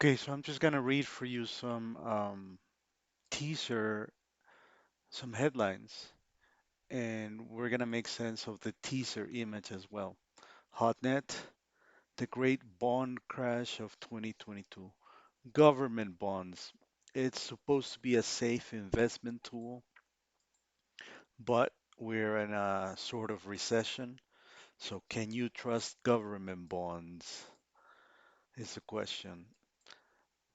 Okay, so I'm just gonna read for you some teaser, some headlines, and we're gonna make sense of the teaser image as well. Hotnet, the great bond crash of 2022. Government bonds. It's supposed to be a safe investment tool, but we're in a sort of recession. So can you trust government bonds? Is the question.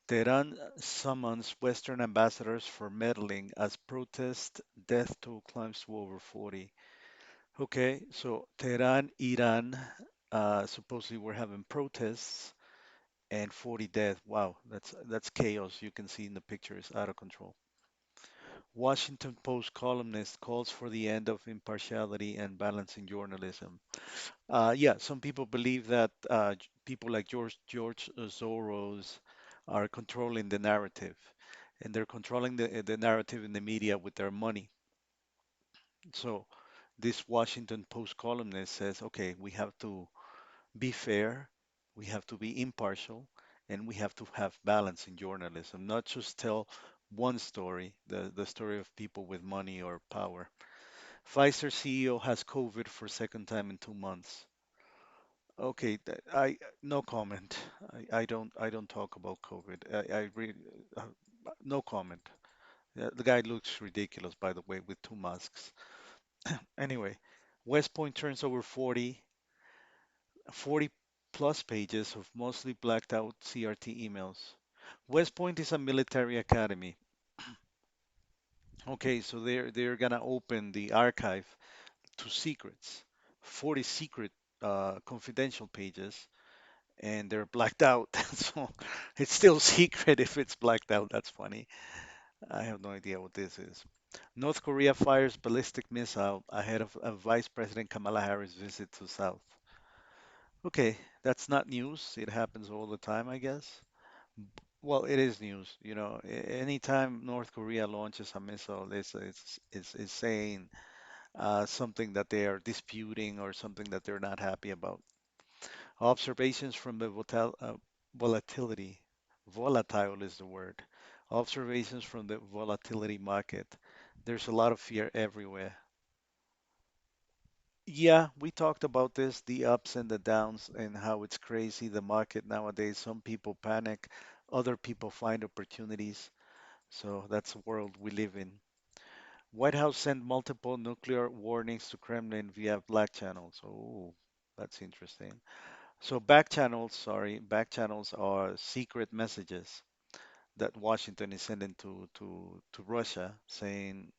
Tehran summons Western ambassadors for meddling as protest death toll climbs to over 40. Okay, so Tehran, Iran, supposedly we're having protests and 40 death. Wow, that's chaos. You can see in the picture it's out of control. Washington Post columnist calls for the end of impartiality and balance in journalism. Yeah, some people believe that people like George Soros are controlling the narrative, and they're controlling the narrative in the media with their money. So this Washington Post columnist says, okay, we have to be fair, we have to be impartial, and we have to have balance in journalism, not just tell one story, the story of people with money or power. Pfizer CEO has COVID for second time in 2 months. Okay, I no comment. I don't talk about COVID. I really no comment. The guy looks ridiculous, by the way, with two masks. Anyway, West Point turns over 40 plus pages of mostly blacked out CRT emails. West Point is a military academy. Okay, so they're gonna open the archive to secrets, 40 secret confidential pages, and they're blacked out. So it's still secret if it's blacked out. That's funny. I have no idea what this is. North Korea fires ballistic missile ahead of Vice President Kamala Harris visit to South. Okay, that's not news. It happens all the time, I guess. Well, it is news. Anytime North Korea launches a missile, it's saying something that they are disputing or something that they're not happy about. Observations from the volatility. Volatile is the word. Observations from the volatility market. There's a lot of fear everywhere. Yeah, we talked about this, the ups and the downs, and how it's crazy, the market nowadays. Some people panic, other people find opportunities. So that's the world we live in. White House sent multiple nuclear warnings to Kremlin via black channels. Oh, that's interesting. So back channels are secret messages that Washington is sending to Russia saying,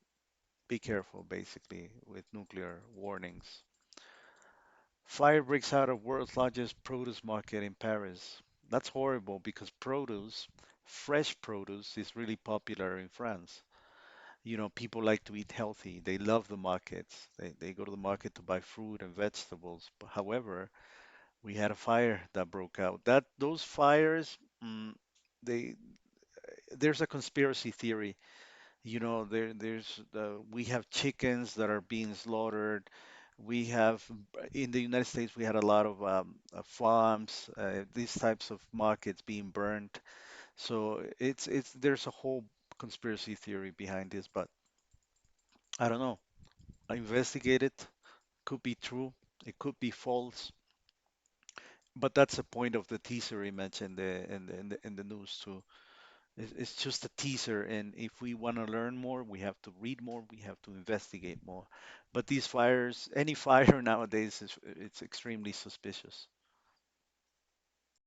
be careful, basically, with nuclear warnings. Fire breaks out of world's largest produce market in Paris. That's horrible because fresh produce, is really popular in France. People like to eat healthy. They love the markets. They go to the market to buy fruit and vegetables. However, we had a fire that broke out. Those fires, they there's a conspiracy theory. We have chickens that are being slaughtered. We have in the United States we had a lot of farms, these types of markets being burned. So it's there's a whole conspiracy theory behind this, but I don't know. I investigate it. Could be true. It could be false. But that's the point of the teaser image in the news too. It's just a teaser, and if we want to learn more, we have to read more, we have to investigate more. But these fires, any fire nowadays, it's extremely suspicious.